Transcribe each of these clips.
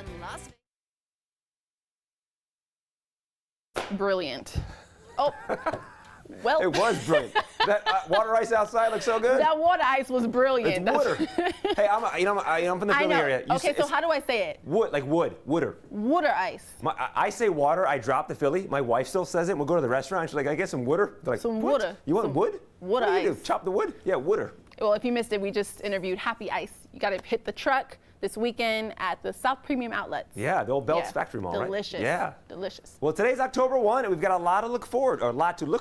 on Las Vegas. Brilliant. Oh, well. It was brilliant. That water ice outside looks so good. That water ice was brilliant. It's water. Hey, I'm from the Philly area. Okay, so how do I say it? Wood, like wood, wooder. Water ice. I say water. I drop the Philly. My wife still says it. We'll go to the restaurant. She's like, I get some wooder. They're like, Some what? wooder. You want Some wood? wooder What do you ice. do? Chop the wood? Yeah, wooder. Well, if you missed it, we just interviewed Happy Ice. You got to hit the truck this weekend at the South Premium Outlets. Yeah, the old Belts Yeah. Factory Mall, right? Delicious. Yeah. Delicious. Well, today's October 1, and we've got a lot to look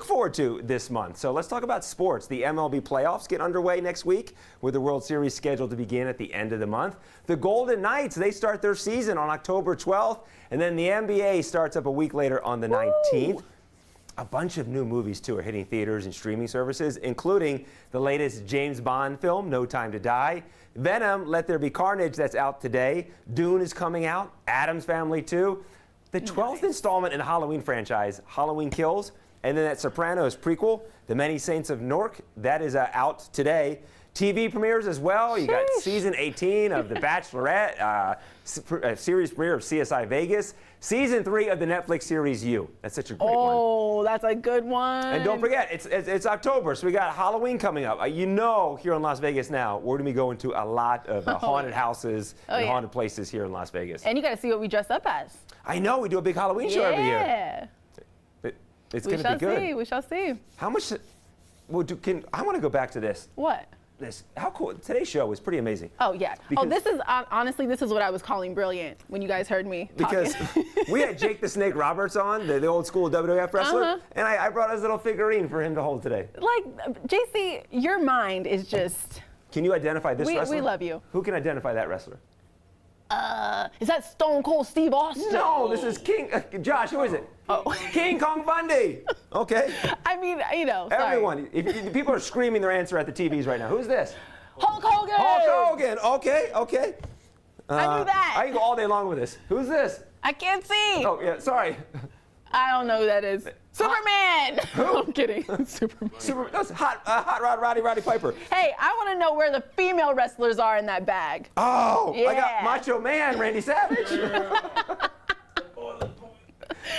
forward to this month. So let's talk about sports. The MLB playoffs get underway next week, with the World Series scheduled to begin at the end of the month. The Golden Knights, they start their season on October 12th, and then the NBA starts up a week later on the 19th. A bunch of new movies, too, are hitting theaters and streaming services, including the latest James Bond film, No Time to Die. Venom, Let There Be Carnage, that's out today. Dune is coming out. Addams Family 2. The 12th installment in the Halloween franchise, Halloween Kills. And then that Sopranos prequel, The Many Saints of Newark, that is out today. TV premieres as well. You got season 18 of The Bachelorette, series premiere of CSI Vegas, season 3 of the Netflix series You. That's such a great one. Oh, that's a good one. And don't forget, it's October, so we got Halloween coming up. Here in Las Vegas now, we're going to be going to a lot of haunted houses and haunted places here in Las Vegas. And you got to see what we dress up as. I know, we do a big Halloween show every year. Yeah. It's going to be good. We shall see. How much? Well, I want to go back to this. What? How cool! Today's show was pretty amazing. Oh yeah. This is honestly, this is what I was calling brilliant when you guys heard me because we had Jake the Snake Roberts on, the old school WWF wrestler, and I brought his little figurine for him to hold today. Like, JC, your mind is just. Can you identify this wrestler? We love you. Who can identify that wrestler? Is that Stone Cold Steve Austin? No, this is King. Josh, who is it? Oh, King Kong Bundy. Okay. I mean, sorry. Everyone. If people are screaming their answer at the TVs right now. Who's this? Hulk Hogan. Hulk Hogan. Okay. I knew that. I can go all day long with this. Who's this? I can't see. Oh yeah. Sorry. I don't know who that is. Superman! Who? I'm kidding. Superman. That's Hot Rod Roddy Piper. Hey, I want to know where the female wrestlers are in that bag. Oh, yeah. I got Macho Man, Randy Savage.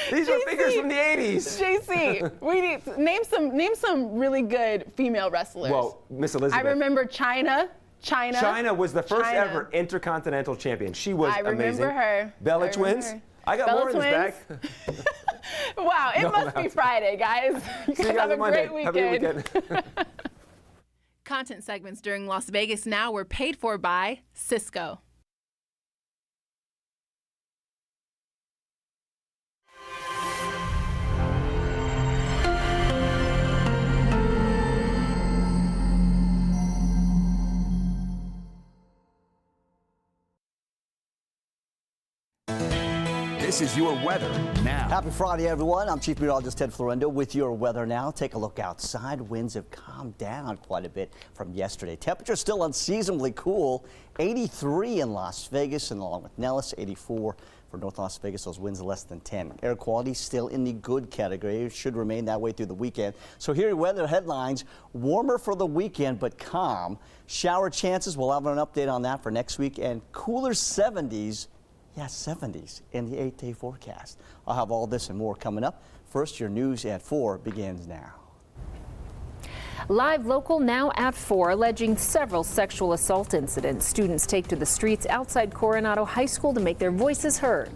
These are figures from the 80s. JC, we need name some really good female wrestlers. Well, Miss Elizabeth. I remember Chyna. Chyna was the first ever Intercontinental Champion. She was amazing. I remember her. Bella Twins. I got more in this bag. Wow, it must be Friday, guys. You guys have a great weekend. Have a good weekend. Content segments during Las Vegas Now were paid for by Cisco. This is your weather now. Happy Friday, everyone. I'm Chief Meteorologist Ted Florendo with your weather now. Take a look outside. Winds have calmed down quite a bit from yesterday. Temperature still unseasonably cool. 83 in Las Vegas, and along with Nellis, 84 for North Las Vegas. Those winds are less than 10. Air quality still in the good category. It should remain that way through the weekend. So here are your weather headlines. Warmer for the weekend, but calm. Shower chances. We'll have an update on that for next week. And cooler 70s. Yeah, 70s in the 8-day forecast. I'll have all this and more coming up. First, your news at 4 begins now. Live Local now at 4, alleging several sexual assault incidents. Students take to the streets outside Coronado High School to make their voices heard.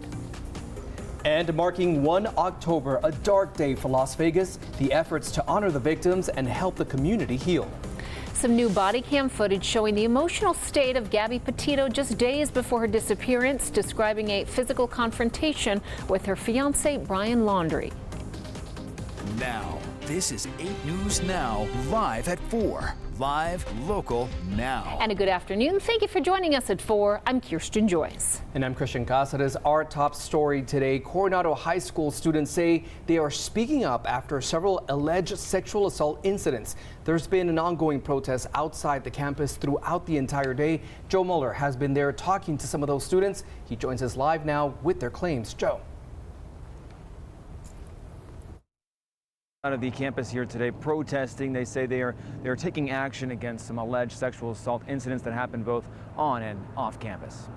And marking 1 October, a dark day for Las Vegas, the efforts to honor the victims and help the community heal. Some new body cam footage showing the emotional state of Gabby Petito just days before her disappearance, describing a physical confrontation with her fiancé, Brian Laundrie. Now, this is 8 News Now, live at 4. Live, local, now. And a good afternoon. Thank you for joining us at 4. I'm Kirsten Joyce. And I'm Christian Casares. Our top story today, Coronado High School students say they are speaking up after several alleged sexual assault incidents. There's been an ongoing protest outside the campus throughout the entire day. Joe Mueller has been there talking to some of those students. He joins us live now with their claims. Joe. Out of the campus here today protesting. They say they are taking action against some alleged sexual assault incidents that happened both on and off campus.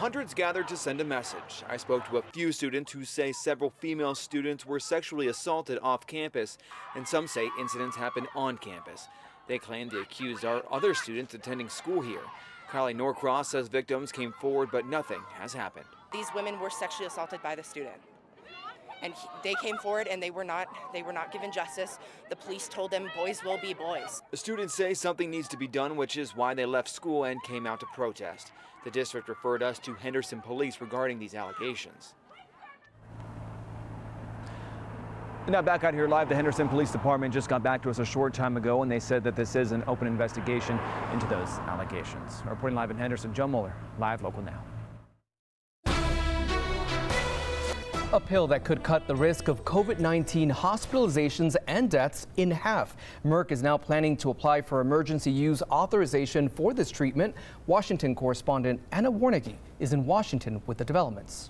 hundreds gathered to send a message. I spoke to a few students who say several female students were sexually assaulted off campus, and some say incidents happened on campus. They claim the accused are other students attending school here. Kylie Norcross says victims came forward, but nothing has happened. These women were sexually assaulted by the student. And they came forward and they were not given justice. The police told them boys will be boys. The students say something needs to be done, which is why they left school and came out to protest. The district referred us to Henderson Police regarding these allegations. Now back out here live, the Henderson Police Department just got back to us a short time ago, and they said that this is an open investigation into those allegations. Reporting live in Henderson, Joe Mueller, Live Local Now. A pill that could cut the risk of COVID-19 hospitalizations and deaths in half. Merck is now planning to apply for emergency use authorization for this treatment. Washington correspondent Anna Warnicki is in Washington with the developments.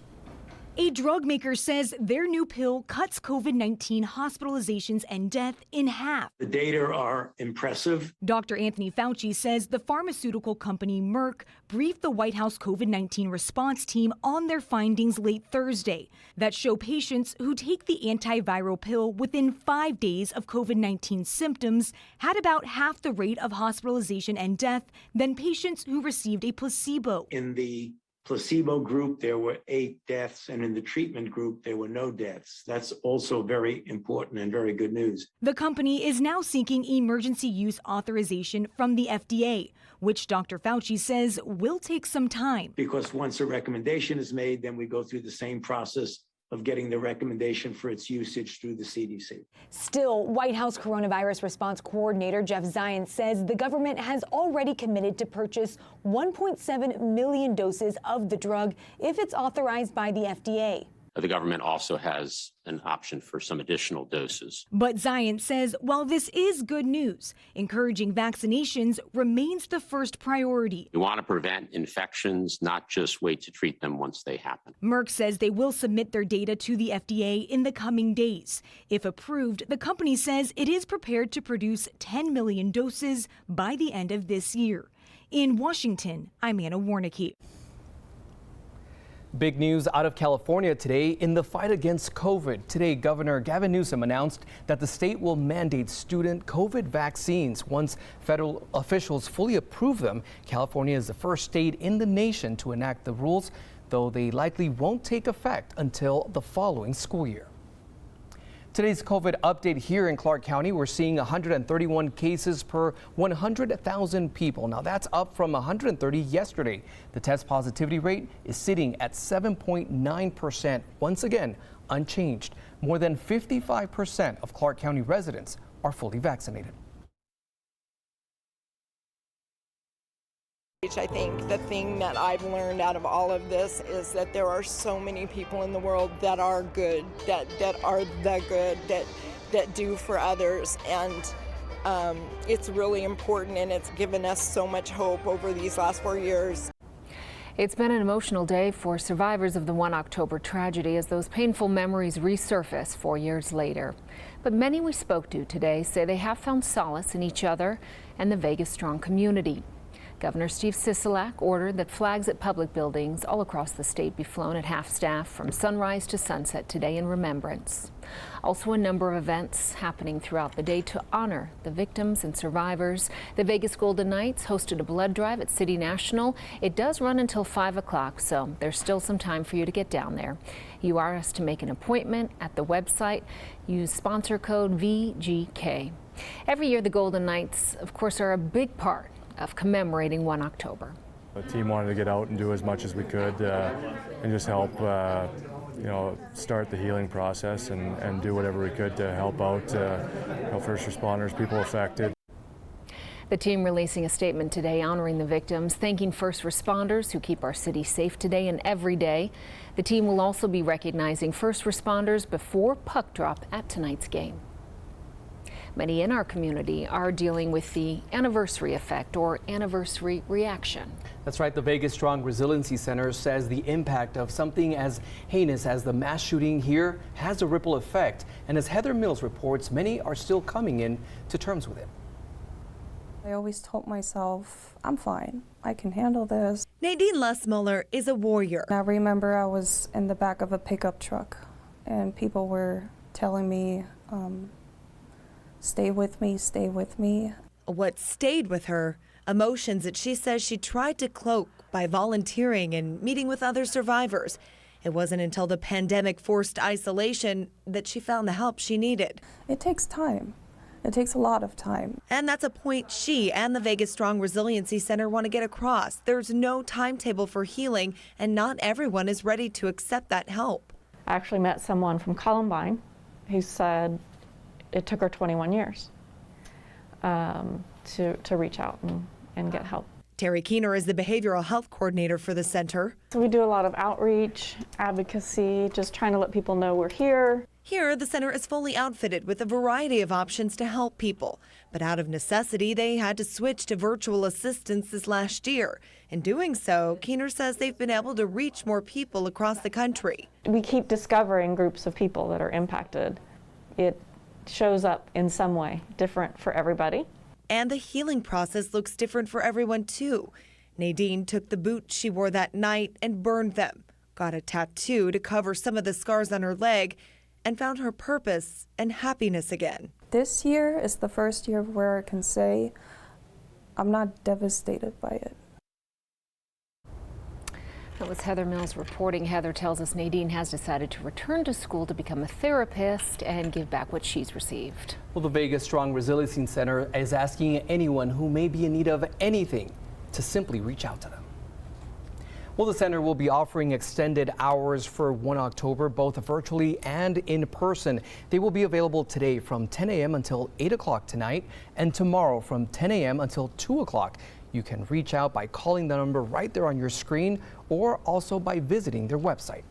A drug maker says their new pill cuts COVID-19 hospitalizations and death in half. The data are impressive. Dr. Anthony Fauci says the pharmaceutical company Merck briefed the White House COVID-19 response team on their findings late Thursday that show patients who take the antiviral pill within 5 days of COVID-19 symptoms had about half the rate of hospitalization and death than patients who received a placebo. In the placebo group, there were 8 deaths, and in the treatment group, there were no deaths. That's also very important and very good news. The company is now seeking emergency use authorization from the FDA, which Dr. Fauci says will take some time. Because once a recommendation is made, then we go through the same process of getting the recommendation for its usage through the CDC. Still, White House coronavirus response coordinator Jeff Zients says the government has already committed to purchase 1.7 million doses of the drug if it's authorized by the FDA. The government also has an option for some additional doses. But Zients says while this is good news, encouraging vaccinations remains the first priority. We want to prevent infections, not just wait to treat them once they happen. Merck says they will submit their data to the FDA in the coming days. If approved, the company says it is prepared to produce 10 million doses by the end of this year. In Washington, I'm Anna Warnicki. Big news out of California today in the fight against COVID. Today, Governor Gavin Newsom announced that the state will mandate student COVID vaccines. Once federal officials fully approve them, California is the first state in the nation to enact the rules, though they likely won't take effect until the following school year. Today's COVID update here in Clark County, we're seeing 131 cases per 100,000 people. Now that's up from 130 yesterday. The test positivity rate is sitting at 7.9%. Once again, unchanged. More than 55% of Clark County residents are fully vaccinated. I think the thing that I've learned out of all of this is that there are so many people in the world that are good, that are the good, that do for others, and it's really important, and it's given us so much hope over these last 4 years. It's been an emotional day for survivors of the 1 October tragedy as those painful memories resurface 4 years later. But many we spoke to today say they have found solace in each other and the Vegas Strong community. Governor Steve Sisolak ordered that flags at public buildings all across the state be flown at half-staff from sunrise to sunset today in remembrance. Also a number of events happening throughout the day to honor the victims and survivors. The Vegas Golden Knights hosted a blood drive at City National. It does run until 5 o'clock, so there's still some time for you to get down there. You are asked to make an appointment at the website. Use sponsor code VGK. Every year the Golden Knights, of course, are a big part of commemorating 1 October. The team wanted to get out and do as much as we could and just help, start the healing process and do whatever we could to help out first responders, people affected. The team releasing a statement today honoring the victims, thanking first responders who keep our city safe today and every day. The team will also be recognizing first responders before puck drop at tonight's game. Many in our community are dealing with the anniversary effect or anniversary reaction. That's right. The Vegas Strong Resiliency Center says the impact of something as heinous as the mass shooting here has a ripple effect. And as Heather Mills reports, many are still coming in to terms with it. I always told myself, I'm fine. I can handle this. Nadine Lessmuller is a warrior. I remember I was in the back of a pickup truck and people were telling me, stay with me, stay with me. What stayed with her, emotions that she says she tried to cloak by volunteering and meeting with other survivors. It wasn't until the pandemic forced isolation that she found the help she needed. It takes time. It takes a lot of time. And that's a point she and the Vegas Strong Resiliency Center want to get across. There's no timetable for healing, and not everyone is ready to accept that help. I actually met someone from Columbine who said it took her 21 years to reach out and get help. Terry Keener is the behavioral health coordinator for the center. So we do a lot of outreach, advocacy, just trying to let people know we're here. Here, the center is fully outfitted with a variety of options to help people. But out of necessity, they had to switch to virtual assistance this last year. In doing so, Keener says they've been able to reach more people across the country. We keep discovering groups of people that are impacted. It shows up in some way, different for everybody. And the healing process looks different for everyone, too. Nadine took the boots she wore that night and burned them, got a tattoo to cover some of the scars on her leg, and found her purpose and happiness again. This year is the first year where I can say I'm not devastated by it. That was Heather Mills reporting. Heather tells us Nadine has decided to return to school to become a therapist and give back what she's received. Well, the Vegas Strong Resiliency Center is asking anyone who may be in need of anything to simply reach out to them. Well, the center will be offering extended hours for 1 October, both virtually and in person. They will be available today from 10 a.m. until 8 o'clock tonight and tomorrow from 10 a.m. until 2 o'clock. You can reach out by calling the number right there on your screen or also by visiting their website.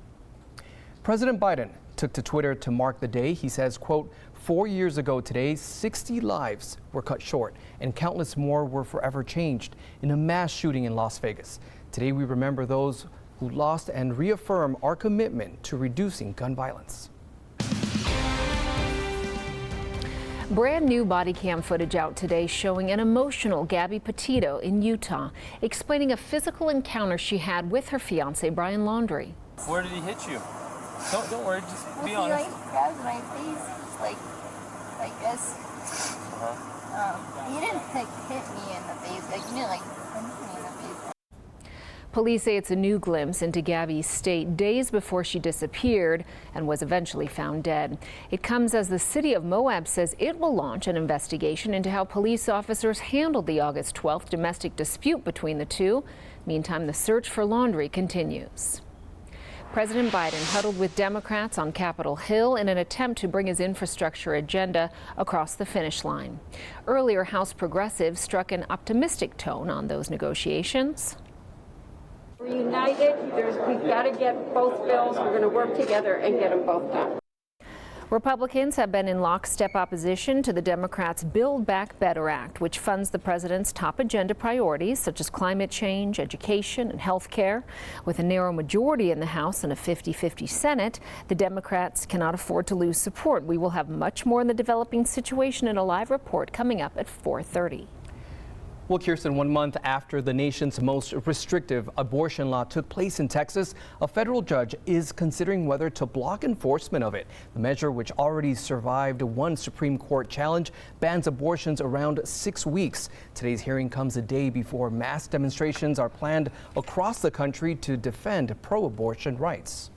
President Biden took to Twitter to mark the day. He says, quote, 4 years ago today, 60 lives were cut short and countless more were forever changed in a mass shooting in Las Vegas. Today, we remember those who lost and reaffirm our commitment to reducing gun violence. Brand new body cam footage out today showing an emotional Gabby Petito in Utah, explaining a physical encounter she had with her fiance, Brian Laundrie. Where did he hit you? Don't worry, just be honest. He grabbed my face, just like this. He didn't hit me in the face, he didn't punch me in the face. Police say it's a new glimpse into Gabby's state days before she disappeared and was eventually found dead. It comes as the city of Moab says it will launch an investigation into how police officers handled the August 12th domestic dispute between the two. Meantime, the search for Laundrie continues. President Biden huddled with Democrats on Capitol Hill in an attempt to bring his infrastructure agenda across the finish line. Earlier, House progressives struck an optimistic tone on those negotiations. We're united. We've got to get both bills. We're going to work together and get them both done. Republicans have been in lockstep opposition to the Democrats' Build Back Better Act, which funds the president's top agenda priorities such as climate change, education, and health care. With a narrow majority in the House and a 50-50 Senate, the Democrats cannot afford to lose support. We will have much more in the developing situation in a live report coming up at 4:30. Well, Kirsten, 1 month after the nation's most restrictive abortion law took place in Texas, a federal judge is considering whether to block enforcement of it. The measure, which already survived one Supreme Court challenge, bans abortions around 6 weeks. Today's hearing comes a day before mass demonstrations are planned across the country to defend pro-abortion rights.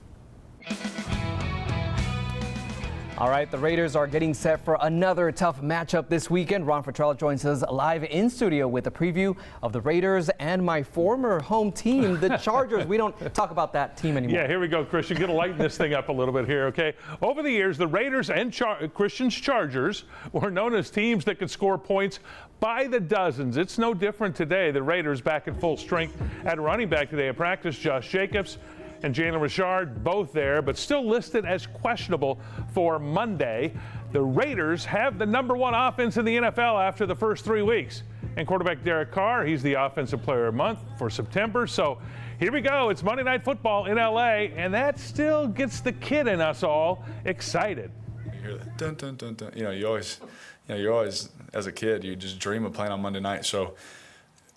All right, the Raiders are getting set for another tough matchup this weekend. Ron Fertrella joins us live in studio with a preview of the Raiders and my former home team, the Chargers. We don't talk about that team anymore. Yeah, here we go, Christian. Going to lighten this thing up a little bit here, okay? Over the years, the Raiders and Christian's Chargers were known as teams that could score points by the dozens. It's no different today. The Raiders back at full strength at running back today at practice. Josh Jacobs and Jalen Richard both there, but still listed as questionable for Monday. The Raiders have the #1 offense in the NFL after the first 3 weeks. And quarterback Derek Carr, he's the Offensive Player of the Month for September. So here we go. It's Monday Night Football in LA, and that still gets the kid in us all excited. hear the dun dun dun dun. You're always as a kid, you just dream of playing on Monday night. So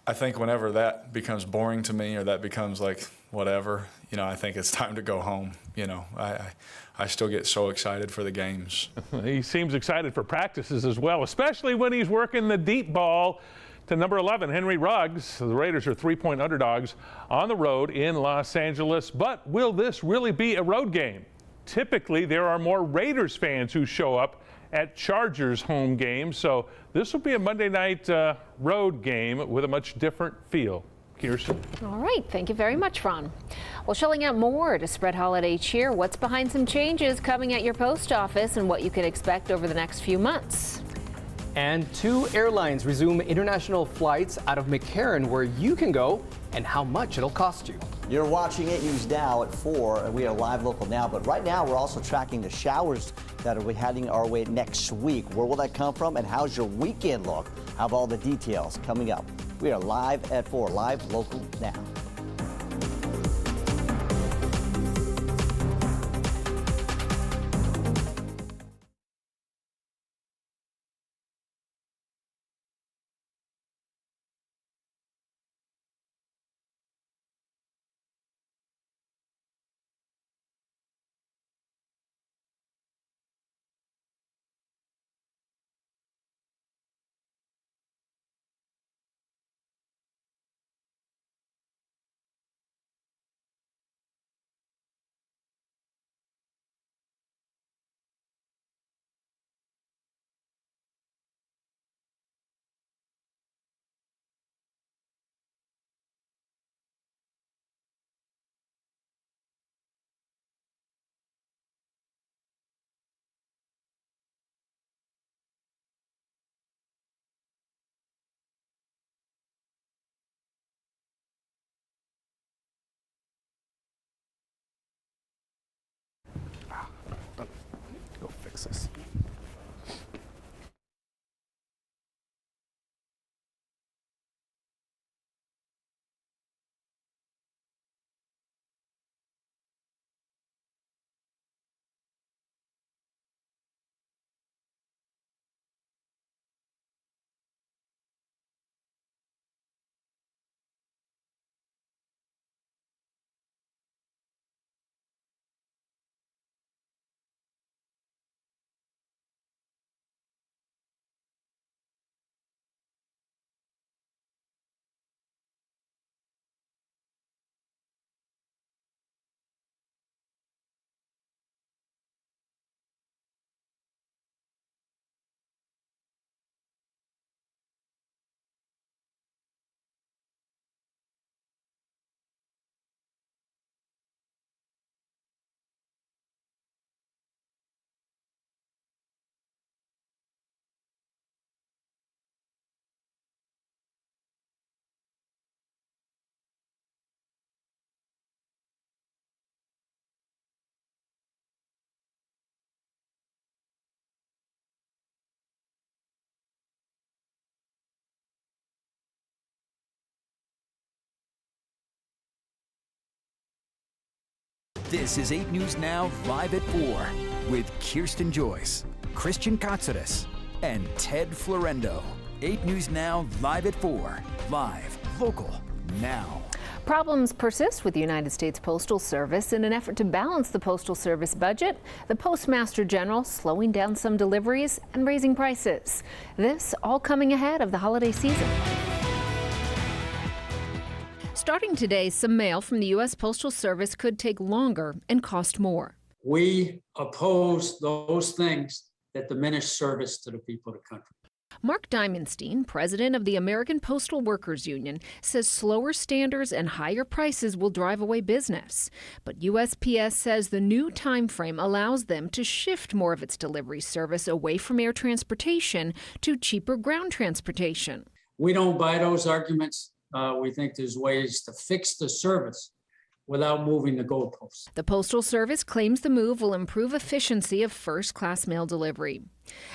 I think whenever that becomes boring to me or that becomes like whatever, I think it's time to go home. I still get so excited for the games. He seems excited for practices as well, especially when he's working the deep ball to number 11, Henry Ruggs. The Raiders are 3-point underdogs on the road in Los Angeles. But will this really be a road game? Typically, there are more Raiders fans who show up at Chargers home games, so this will be a Monday night road game with a much different feel. Kirsten. All right, thank you very much, Ron. Well, shelling out more to spread holiday cheer, what's behind some changes coming at your post office and what you can expect over the next few months. And 2 airlines resume international flights out of McCarran, where you can go and how much it'll cost you. You're watching 8 News Now at 4, and we are live local now. But right now, we're also tracking the showers that are heading our way next week. Where will that come from, and how's your weekend look? I have all the details coming up. We are live at 4, live local now. Go fix this. This is 8 News Now live at 4 with Kirsten Joyce, Christian Katsaris, and Ted Florendo. 8 News Now live at 4. Live, local, now. Problems persist with the United States Postal Service. In an effort to balance the Postal Service budget, the Postmaster General slowing down some deliveries and raising prices. This all coming ahead of the holiday season. Starting today, some mail from the U.S. Postal Service could take longer and cost more. We oppose those things that diminish service to the people of the country. Mark Diamonstein, president of the American Postal Workers Union, says slower standards and higher prices will drive away business. But USPS says the new time frame allows them to shift more of its delivery service away from air transportation to cheaper ground transportation. We don't buy those arguments. We think there's ways to fix the service without moving the goalposts. The Postal Service claims the move will improve efficiency of first-class mail delivery.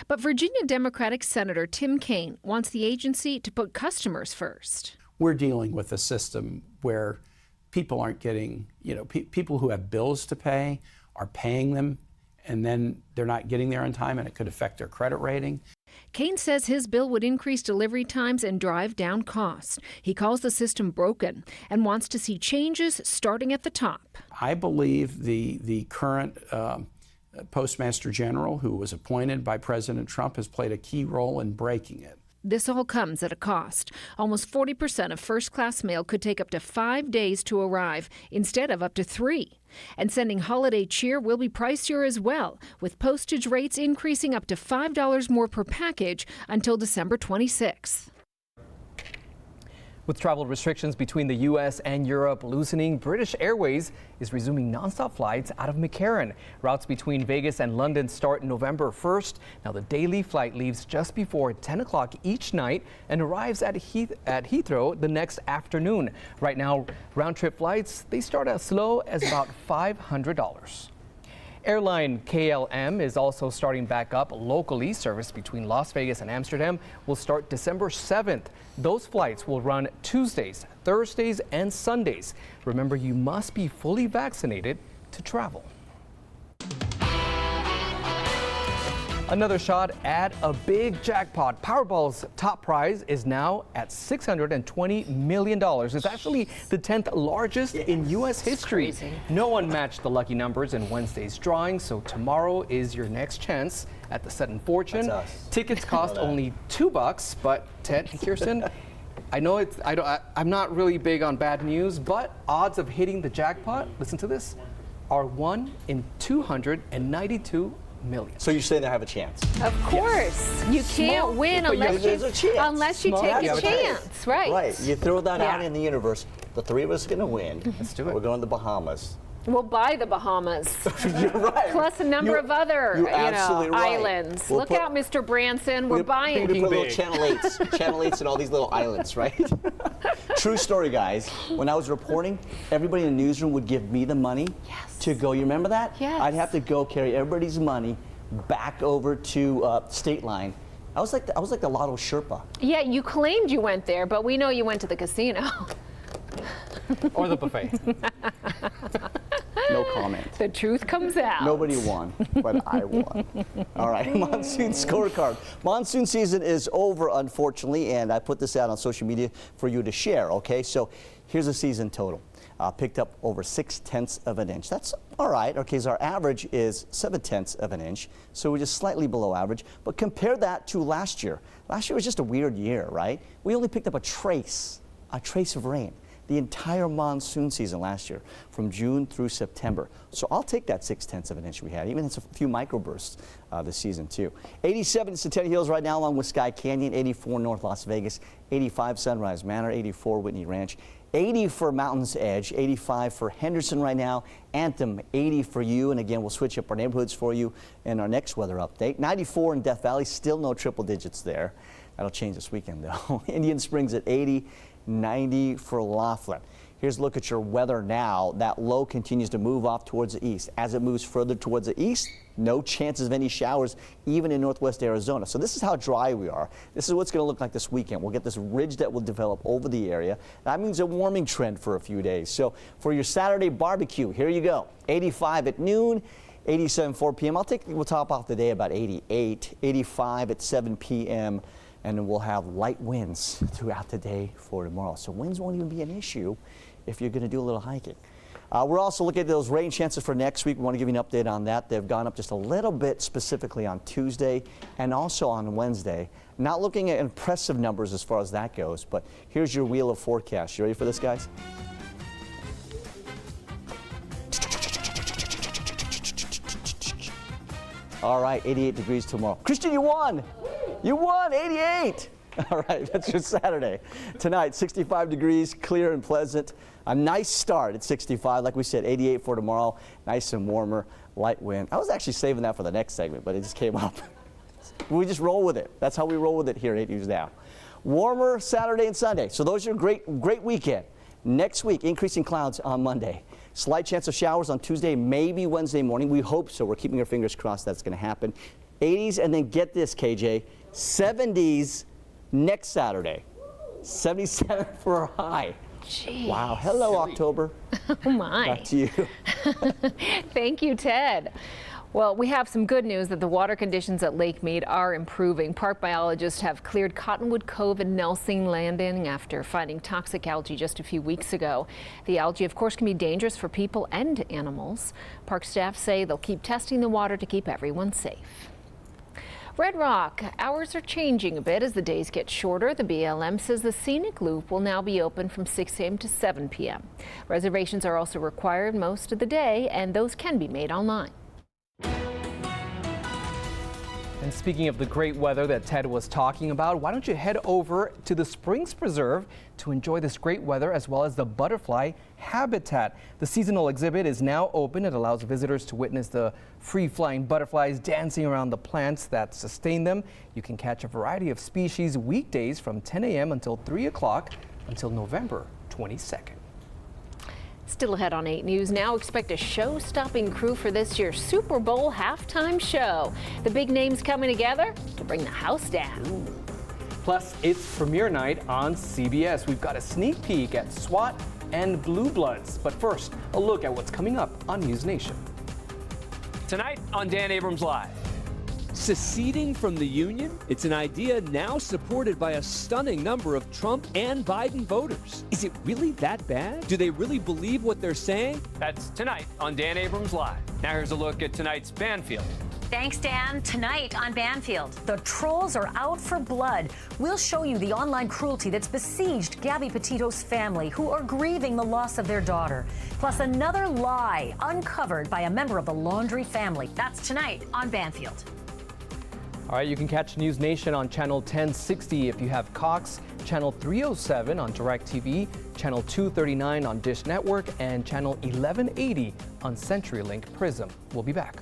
But Virginia Democratic Senator Tim Kaine wants the agency to put customers first. We're dealing with a system where people aren't getting, people who have bills to pay are paying them, and then they're not getting there on time, and it could affect their credit rating. Kane says his bill would increase delivery times and drive down costs. He calls the system broken and wants to see changes starting at the top. I believe the current Postmaster General, who was appointed by President Trump, has played a key role in breaking it. This all comes at a cost. Almost 40% of first-class mail could take up to 5 days to arrive instead of up to 3. And sending holiday cheer will be pricier as well, with postage rates increasing up to $5 more per package until December 26th. With travel restrictions between the U.S. and Europe loosening, British Airways is resuming nonstop flights out of McCarran. Routes between Vegas and London start November 1st. Now, the daily flight leaves just before 10 o'clock each night and arrives at Heathrow the next afternoon. Right now, round-trip flights, they start as low as about $500. Airline KLM is also starting back up locally. Service between Las Vegas and Amsterdam will start December 7th. Those flights will run Tuesdays, Thursdays, and Sundays. Remember, you must be fully vaccinated to travel. Another shot at a big jackpot. Powerball's top prize is now at $620 million. It's actually the 10th largest in U.S. history. No one matched the lucky numbers in Wednesday's drawing, so tomorrow is your next chance at the Sutton Fortune. Tickets cost only $2, but Ted and Kirsten, I know I'm not really big on bad news, but odds of hitting the jackpot, listen to this, are 1 in 292 million. So you're saying they have a chance? Of course. You can't win unless you take a chance. Right. Right. You throw that out in the universe. The three of us are going to win. Let's do it. We're going to the Bahamas. We'll buy the Bahamas. You're right. Plus a number of other islands. We'll Look out, Mr. Branson. We're buying. We put little Channel 8s and all these little islands, right? True story, guys. When I was reporting, everybody in the newsroom would give me the money to go. You remember that? Yes. I'd have to go carry everybody's money back over to State Line. I was like the Lotto Sherpa. Yeah, you claimed you went there, but we know you went to the casino. Or the buffet. No comment. The truth comes out. Nobody won, but I won. All right, monsoon scorecard. Monsoon season is over, unfortunately, and I put this out on social media for you to share, okay? So here's a season total. Picked up over 6/10 of an inch. That's all right, okay, so our average is 7/10 of an inch, so we're just slightly below average. But compare that to last year. Last year was just a weird year, right? We only picked up a trace of rain the entire monsoon season last year, from June through September. So I'll take that 6/10 of an inch we had, even it's a few microbursts this season too. 87 Centennial Hills right now along with Sky Canyon, 84 North Las Vegas, 85 Sunrise Manor, 84 Whitney Ranch, 80 for Mountain's Edge, 85 for Henderson right now, Anthem 80 for you, and again we'll switch up our neighborhoods for you in our next weather update. 94 in Death Valley, still no triple digits there. That'll change this weekend though. Indian Springs at 80, 90 for Laughlin. Here's a look at your weather now. That low continues to move off towards the east. As it moves further towards the east, no chances of any showers even in northwest Arizona. So this is how dry we are. This is what's going to look like this weekend. We'll get this ridge that will develop over the area. That means a warming trend for a few days. So for your Saturday barbecue, here you go. 85 at noon, 87 4 p.m. We'll top off the day about 88, 85 at 7 p.m. And then we'll have light winds throughout the day for tomorrow. So winds won't even be an issue if you're going to do a little hiking. We're also looking at those rain chances for next week. We want to give you an update on that. They've gone up just a little bit, specifically on Tuesday and also on Wednesday. Not looking at impressive numbers as far as that goes, but here's your wheel of forecast. You ready for this, guys? All right, 88 degrees tomorrow. Christian, you won! You won, 88! All right, that's your Saturday. Tonight, 65 degrees, clear and pleasant. A nice start at 65, like we said, 88 for tomorrow. Nice and warmer, light wind. I was actually saving that for the next segment, but it just came up. We just roll with it. That's how we roll with it here at 8 News Now. Warmer Saturday and Sunday. So those are great weekend. Next week, increasing clouds on Monday. Slight chance of showers on Tuesday, maybe Wednesday morning. We hope so. We're keeping our fingers crossed that's going to happen. 80s, and then get this, KJ, 70s next Saturday. 77 for a high. Jeez. Wow. Hello, October. Oh, my. Back to you. Thank you, Ted. Well, we have some good news that the water conditions at Lake Mead are improving. Park biologists have cleared Cottonwood Cove and Nelson Landing after finding toxic algae just a few weeks ago. The algae, of course, can be dangerous for people and animals. Park staff say they'll keep testing the water to keep everyone safe. Red Rock, hours are changing a bit as the days get shorter. The BLM says the scenic loop will now be open from 6 a.m. to 7 p.m. Reservations are also required most of the day, and those can be made online. And speaking of the great weather that Ted was talking about, why don't you head over to the Springs Preserve to enjoy this great weather as well as the butterfly habitat. The seasonal exhibit is now open. It allows visitors to witness the free-flying butterflies dancing around the plants that sustain them. You can catch a variety of species weekdays from 10 a.m. until 3 o'clock until November 22nd. Still ahead on 8 News now, expect a show-stopping crew for this year's Super Bowl halftime show. The big names coming together to bring the house down. Ooh. Plus, it's premiere night on CBS. We've got a sneak peek at SWAT and Blue Bloods. But first, a look at what's coming up on News Nation. Tonight on Dan Abrams Live. Seceding from the Union? It's an idea now supported by a stunning number of Trump and Biden voters. Is it really that bad? Do they really believe what they're saying? That's tonight on Dan Abrams Live. Now here's a look at tonight's Banfield. Thanks, Dan. Tonight on Banfield, the trolls are out for blood. We'll show you the online cruelty that's besieged Gabby Petito's family, who are grieving the loss of their daughter. Plus another lie uncovered by a member of the Laundrie family. That's tonight on Banfield. All right, you can catch News Nation on channel 1060 if you have Cox, channel 307 on DirecTV, channel 239 on Dish Network, and channel 1180 on CenturyLink Prism. We'll be back.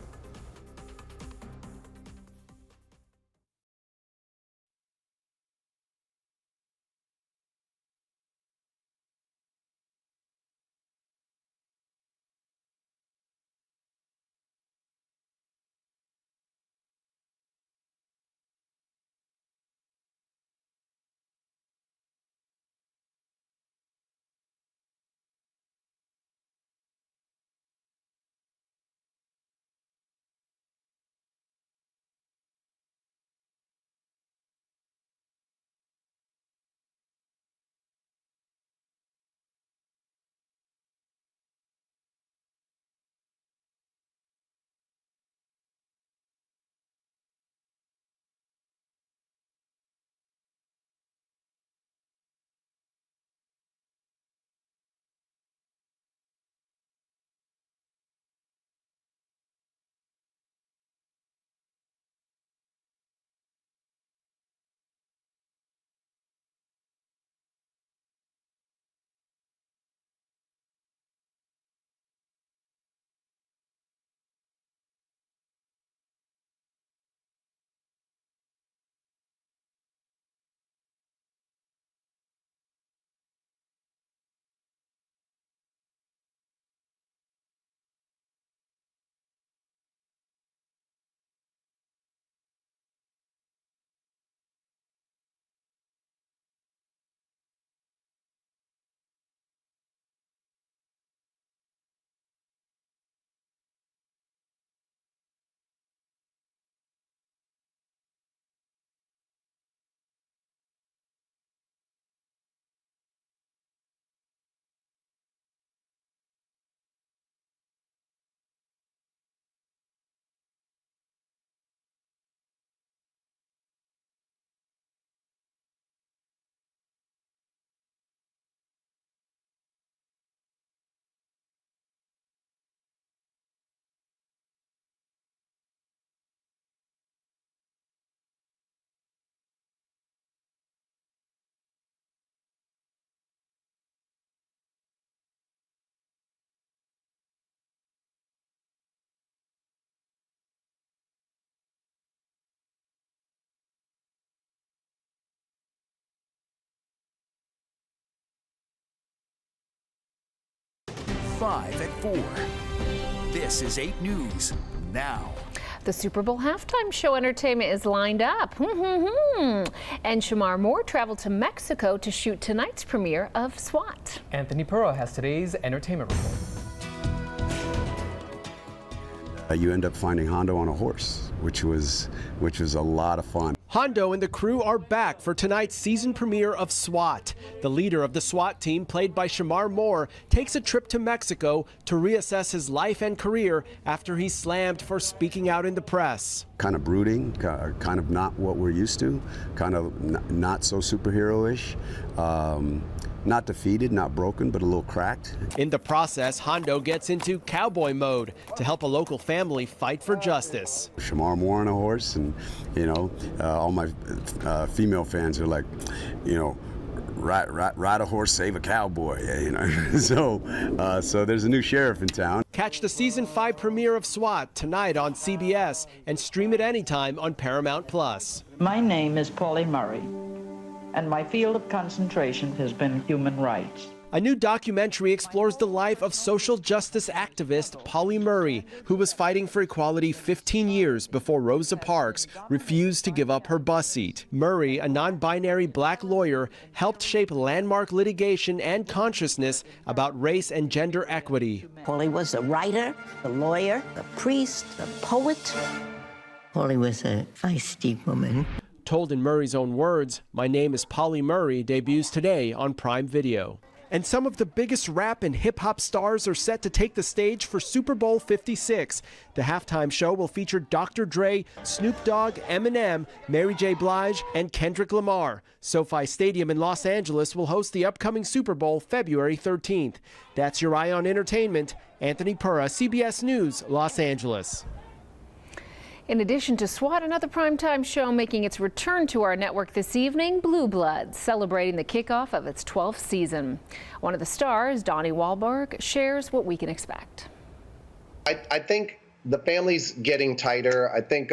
Live at 4. This is 8 News Now. The Super Bowl halftime show entertainment is lined up. And Shamar Moore traveled to Mexico to shoot tonight's premiere of SWAT. Anthony Perro has today's entertainment report. You end up finding Hondo on a horse, which was a lot of fun. Hondo and the crew are back for tonight's season premiere of SWAT. The leader of the SWAT team, played by Shamar Moore, takes a trip to Mexico to reassess his life and career after he's slammed for speaking out in the press. Kind of brooding, kind of not what we're used to, kind of not so superhero-ish. Not defeated, not broken, but a little cracked. In the process, Hondo gets into cowboy mode to help a local family fight for justice. Shamar Moore on a horse, and all my female fans are like, ride a horse, save a cowboy. So there's a new sheriff in town. Catch the season 5 premiere of SWAT tonight on CBS and stream it anytime on Paramount Plus. My name is Pauli Murray, and my field of concentration has been human rights. A new documentary explores the life of social justice activist Pauli Murray, who was fighting for equality 15 years before Rosa Parks refused to give up her bus seat. Murray, a non-binary black lawyer, helped shape landmark litigation and consciousness about race and gender equity. Pauli was a writer, a lawyer, a priest, a poet. Pauli was a feisty woman. Told in Murray's own words, My Name is Pauli Murray debuts today on Prime Video. And some of the biggest rap and hip-hop stars are set to take the stage for Super Bowl 56. The halftime show will feature Dr. Dre, Snoop Dogg, Eminem, Mary J. Blige, and Kendrick Lamar. SoFi Stadium in Los Angeles will host the upcoming Super Bowl February 13th. That's your Eye on Entertainment. Anthony Pura, CBS News, Los Angeles. In addition to SWAT, another primetime show making its return to our network this evening, Blue Bloods, celebrating the kickoff of its 12th season. One of the stars, Donnie Wahlberg, shares what we can expect. I think the family's getting tighter. I think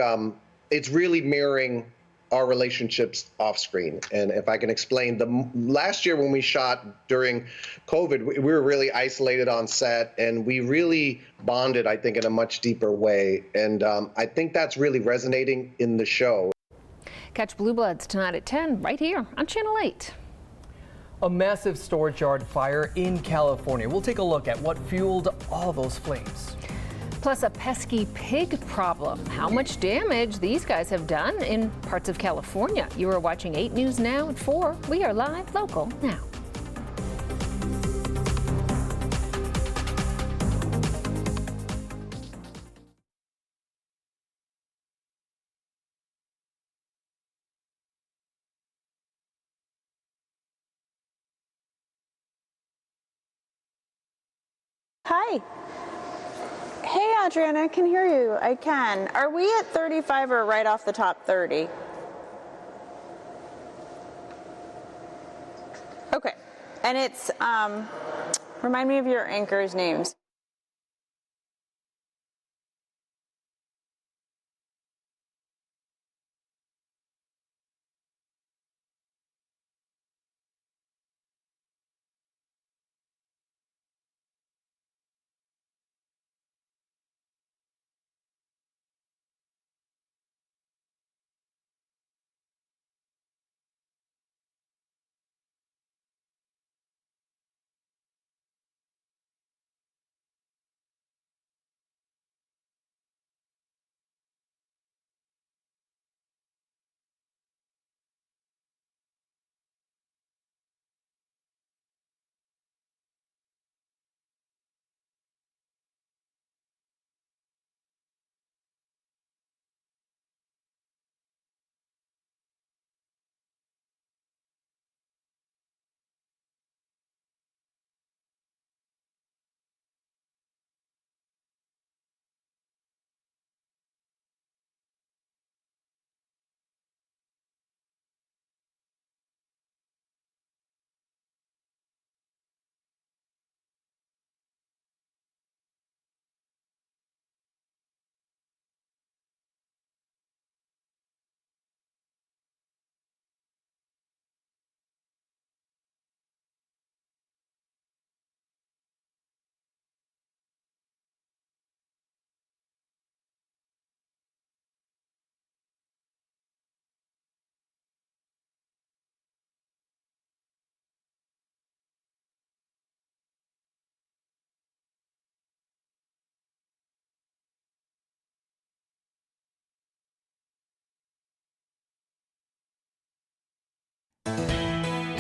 it's really mirroring our relationships off screen. And if I can explain, last year when we shot during COVID, we were really isolated on set, and we really bonded, I think, in a much deeper way. And I think that's really resonating in the show. Catch Blue Bloods tonight at 10 right here on Channel 8. A massive storage yard fire in California. We'll take a look at what fueled all those flames. Plus a pesky pig problem. How much damage these guys have done in parts of California. You are watching 8 News Now at 4. We are live, local, now. Hi. Hey, Adriana, I can hear you. I can. Are we at 35 or right off the top 30? Okay. And it's, remind me of your anchors' names.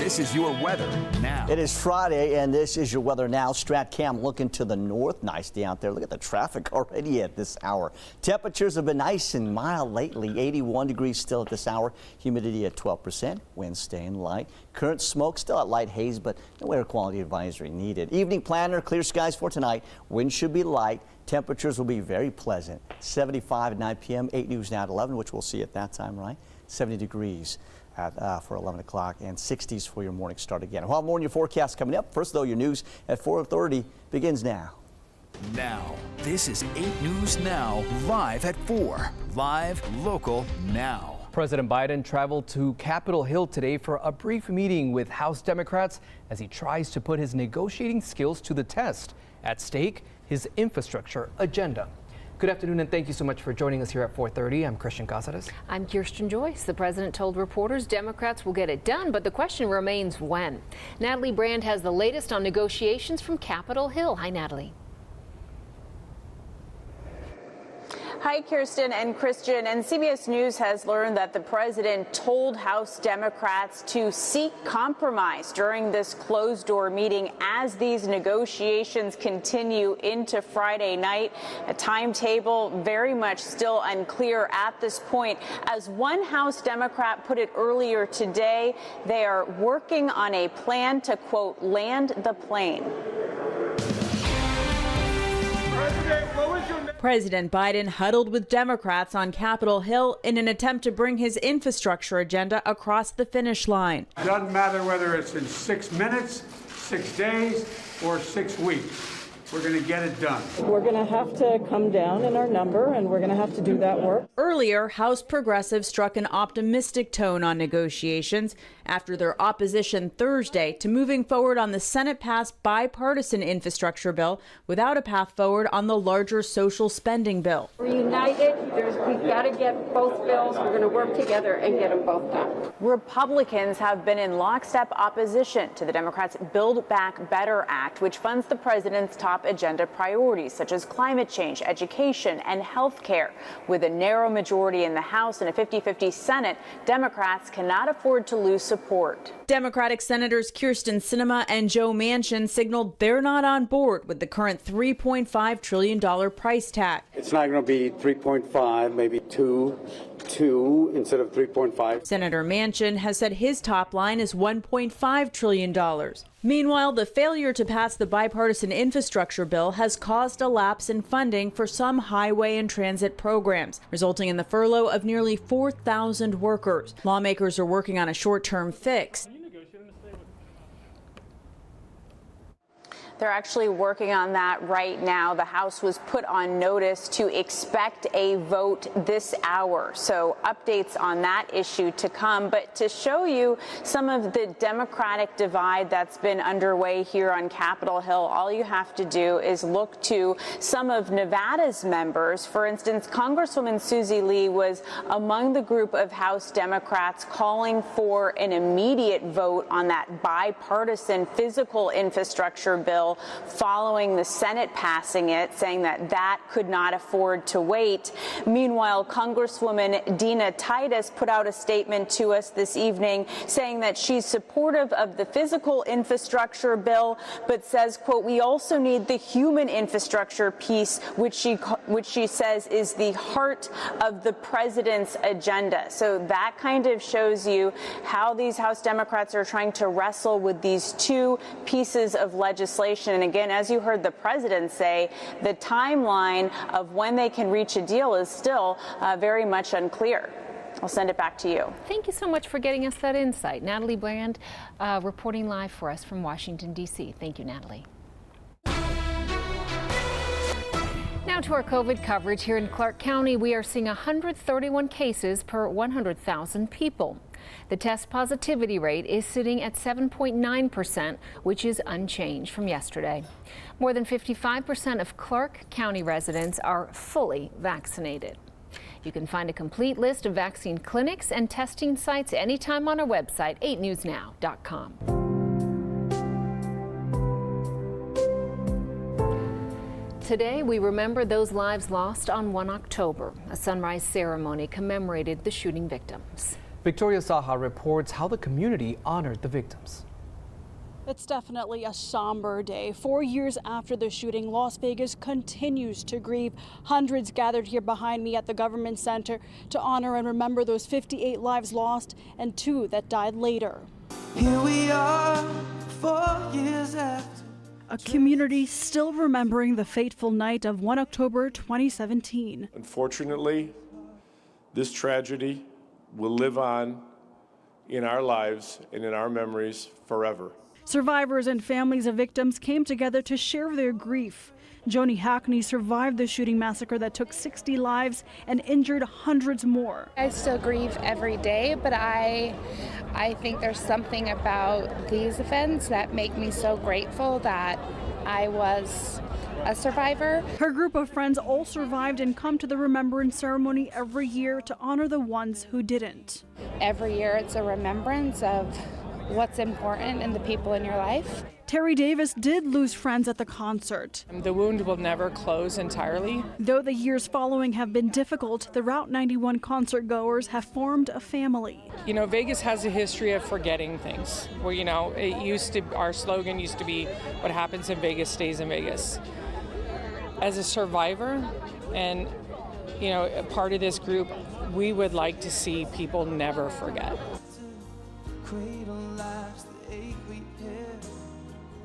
This is your weather now. It is Friday, and this is your weather now. StratCam looking to the north. Nice day out there. Look at the traffic already at this hour. Temperatures have been nice and mild lately. 81 degrees still at this hour. Humidity at 12%. Wind staying light. Current smoke still at light haze, but no air quality advisory needed. Evening planner, clear skies for tonight. Wind should be light. Temperatures will be very pleasant. 75 at 9 p.m. 8 News Now at 11, which we'll see at that time, right? 70 degrees for 11 o'clock and 60s for your morning start again. We'll have more in your forecast coming up. First, though, your news at 4:30 begins now. Now, this is 8 News Now, live at 4. Live, local, now. President Biden traveled to Capitol Hill today for a brief meeting with House Democrats as he tries to put his negotiating skills to the test. At stake, his infrastructure agenda. Good afternoon, and thank you so much for joining us here at 4:30. I'm Christian Cáceres. I'm Kirsten Joyce. The president told reporters Democrats will get it done, but the question remains when. Natalie Brand has the latest on negotiations from Capitol Hill. Hi, Natalie. Hi, Kirsten and Christian. And CBS News has learned that the president told House Democrats to seek compromise during this closed-door meeting as these negotiations continue into Friday night. A timetable very much still unclear at this point. As one House Democrat put it earlier today, they are working on a plan to, quote, land the plane. President Biden huddled with Democrats on Capitol Hill in an attempt to bring his infrastructure agenda across the finish line. It doesn't matter whether it's in 6 minutes, 6 days, or 6 weeks. We're going to get it done. We're going to have to come down in our number, and we're going to have to do that work. Earlier, House progressives struck an optimistic tone on negotiations after their opposition Thursday to moving forward on the Senate-passed bipartisan infrastructure bill without a path forward on the larger social spending bill. We're united. We've got to get both bills. We're going to work together and get them both done. Republicans have been in lockstep opposition to the Democrats' Build Back Better Act, which funds the president's top agenda priorities such as climate change, education, and health care. With a narrow majority in the House and a 50-50 Senate, Democrats cannot afford to lose support. Democratic Senators Kyrsten Sinema and Joe Manchin signaled they're not on board with the current $3.5 trillion price tag. It's not going to be 3.5, maybe 2 instead of 3.5. Senator Manchin has said his top line is $1.5 trillion. Meanwhile, the failure to pass the bipartisan infrastructure bill has caused a lapse in funding for some highway and transit programs, resulting in the furlough of nearly 4,000 workers. Lawmakers are working on a short-term fix. They're actually working on that right now. The House was put on notice to expect a vote this hour. So updates on that issue to come. But to show you some of the Democratic divide that's been underway here on Capitol Hill, all you have to do is look to some of Nevada's members. For instance, Congresswoman Susie Lee was among the group of House Democrats calling for an immediate vote on that bipartisan physical infrastructure bill following the Senate passing it, saying that that could not afford to wait. Meanwhile, Congresswoman Dina Titus put out a statement to us this evening saying that she's supportive of the physical infrastructure bill, but says, quote, we also need the human infrastructure piece, which she says is the heart of the president's agenda. So that kind of shows you how these House Democrats are trying to wrestle with these two pieces of legislation. And again, as you heard the president say, the timeline of when they can reach a deal is still very much unclear. I'll send it back to you. Thank you so much for getting us that insight. Natalie Brand reporting live for us from Washington, D.C. Thank you, Natalie. Now to our COVID coverage here in Clark County. We are seeing 131 cases per 100,000 people. The test positivity rate is sitting at 7.9%, which is unchanged from yesterday. More than 55% of Clark County residents are fully vaccinated. You can find a complete list of vaccine clinics and testing sites anytime on our website, 8newsnow.com. Today, we remember those lives lost on 1 October. A sunrise ceremony commemorated the shooting victims. Victoria Saha reports how the community honored the victims. It's definitely a somber day. 4 years after the shooting, Las Vegas continues to grieve. Hundreds gathered here behind me at the Government Center to honor and remember those 58 lives lost and 2 that died later. Here we are, 4 years after. A community still remembering the fateful night of 1 October 2017. Unfortunately, this tragedy will live on in our lives and in our memories forever. Survivors and families of victims came together to share their grief. Joni Hackney survived the shooting massacre that took 60 lives and injured hundreds more. I still grieve every day, but I think there's something about these events that make me so grateful that I was a survivor. Her group of friends all survived and come to the remembrance ceremony every year to honor the ones who didn't. Every year it's a remembrance of what's important in the people in your life. Terry Davis did lose friends at the concert. The wound will never close entirely. Though the years following have been difficult, the Route 91 concert goers have formed a family. You know, Vegas has a history of forgetting things. Where, you know, our slogan used to be, what happens in Vegas stays in Vegas. As a survivor and, you know, a part of this group, we would like to see people never forget.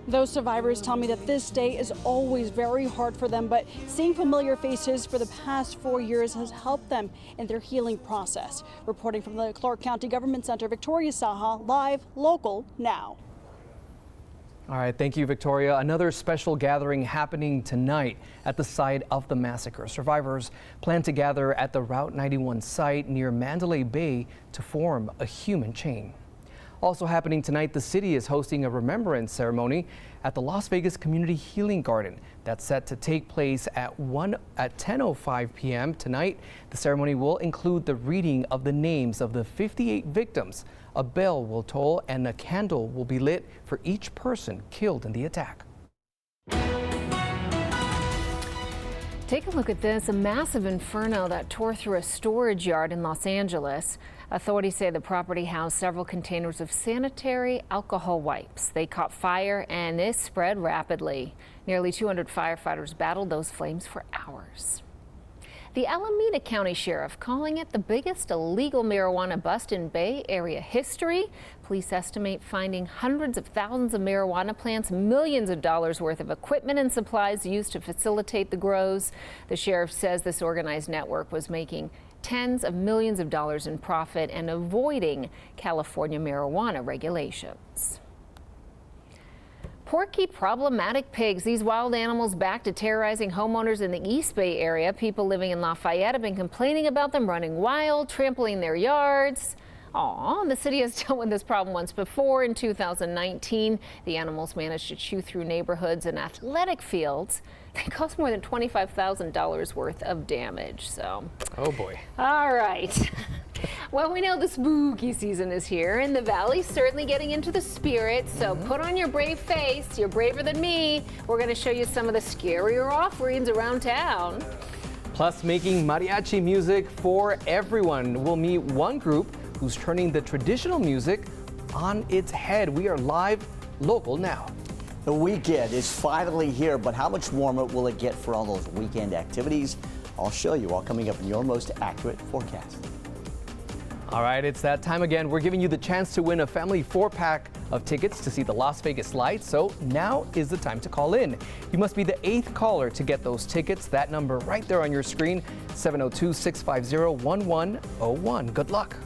Those survivors tell me that this day is always very hard for them, but seeing familiar faces for the past 4 years has helped them in their healing process. Reporting from the Clark County Government Center, Victoria Saha, live, local, now. All right, thank you, Victoria. Another special gathering happening tonight at the site of the massacre. Survivors plan to gather at the Route 91 site near Mandalay Bay to form a human chain. Also happening tonight, the city is hosting a remembrance ceremony at the Las Vegas Community Healing Garden. That's set to take place at 10:05 p.m. tonight. The ceremony will include the reading of the names of the 58 victims. A bell will toll and a candle will be lit for each person killed in the attack. Take a look at this, a massive inferno that tore through a storage yard in Los Angeles. Authorities say the property housed several containers of sanitary alcohol wipes. They caught fire and this spread rapidly. Nearly 200 firefighters battled those flames for hours. The Alameda County Sheriff calling it the biggest illegal marijuana bust in Bay Area history. Police estimate finding hundreds of thousands of marijuana plants, millions of dollars worth of equipment and supplies used to facilitate the grows. The sheriff says this organized network was making tens of millions of dollars in profit and avoiding California marijuana regulations. Porky problematic pigs. These wild animals back to terrorizing homeowners in the East Bay area. People living in Lafayette have been complaining about them running wild, trampling their yards. The city has dealt with this problem once before. In 2019, the animals managed to chew through neighborhoods and athletic fields. They caused more than $25,000 worth of damage. So, oh boy. All right. Well, we know the spooky season is here, and the valley's certainly getting into the spirit. So put on your brave face. You're braver than me. We're going to show you some of the scarier offerings around town. Plus, making mariachi music for everyone. We'll meet one group who's turning the traditional music on its head. We are live, local now. The weekend is finally here, but how much warmer will it get for all those weekend activities? I'll show you all coming up in your most accurate forecast. All right, it's that time again. We're giving you the chance to win a family 4-pack of tickets to see the Las Vegas lights. So now is the time to call in. You must be the 8th caller to get those tickets. That number right there on your screen, 702-650-1101. Good luck.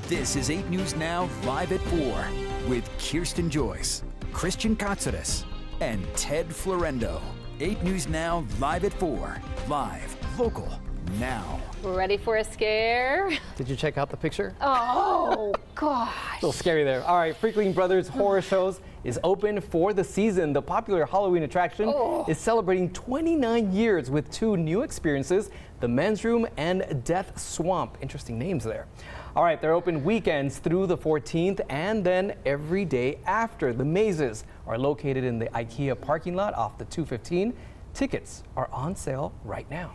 This is 8 News Now Live at 4 with Kirsten Joyce, Christian Katsaris, and Ted Florendo. 8 News Now Live at 4. Live, local, now. We're ready for a scare. Did you check out the picture? Oh, gosh. A little scary there. All right, Freakling Brothers Horror Shows is open for the season. The popular Halloween attraction is celebrating 29 years with 2 new experiences, the Men's Room and Death Swamp. Interesting names there. All right, they're open weekends through the 14th and then every day after. The mazes are located in the IKEA parking lot off the 215. Tickets are on sale right now.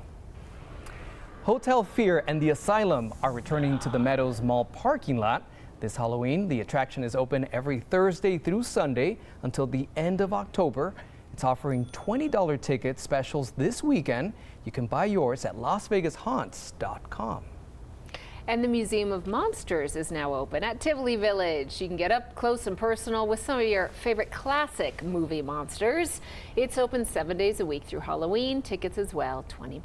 Hotel Fear and The Asylum are returning to the Meadows Mall parking lot. This Halloween, the attraction is open every Thursday through Sunday until the end of October. It's offering $20 ticket specials this weekend. You can buy yours at LasVegasHaunts.com. And the Museum of Monsters is now open at Tivoli Village. You can get up close and personal with some of your favorite classic movie monsters. It's open 7 days a week through Halloween. Tickets as well, $20.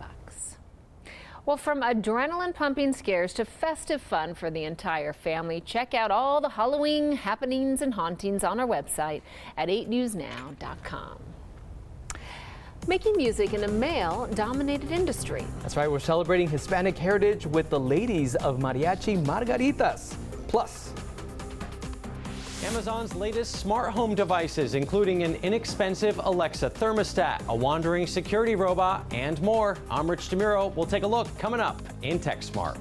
Well, from adrenaline-pumping scares to festive fun for the entire family, check out all the Halloween happenings and hauntings on our website at 8newsnow.com. Making music in a male-dominated industry. That's right, we're celebrating Hispanic heritage with the ladies of Mariachi Margaritas. Plus, Amazon's latest smart home devices, including an inexpensive Alexa thermostat, a wandering security robot, and more. I'm Rich DeMuro. We'll take a look coming up in TechSmart.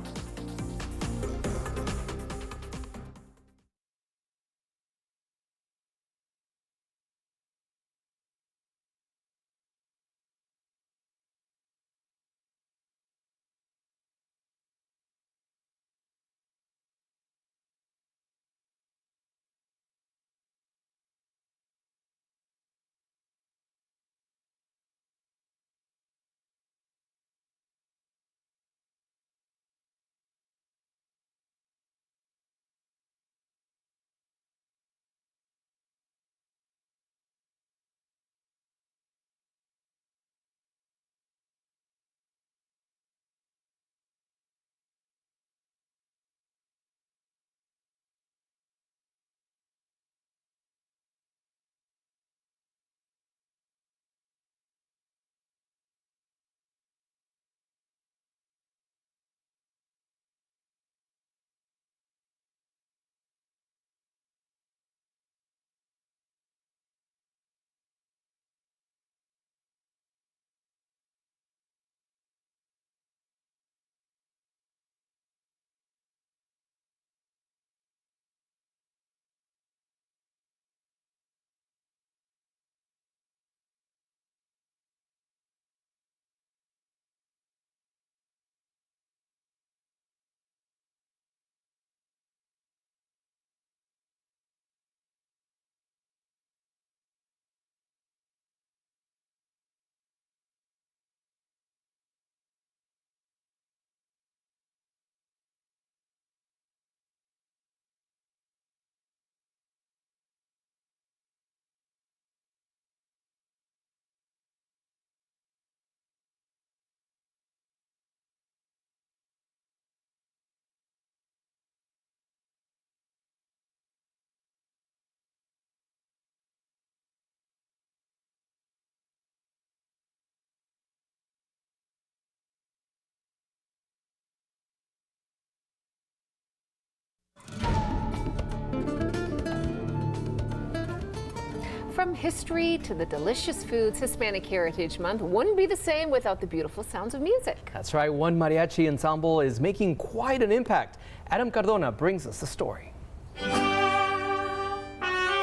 From history to the delicious foods, Hispanic Heritage Month wouldn't be the same without the beautiful sounds of music. That's right, one mariachi ensemble is making quite an impact. Adam Cardona brings us the story. The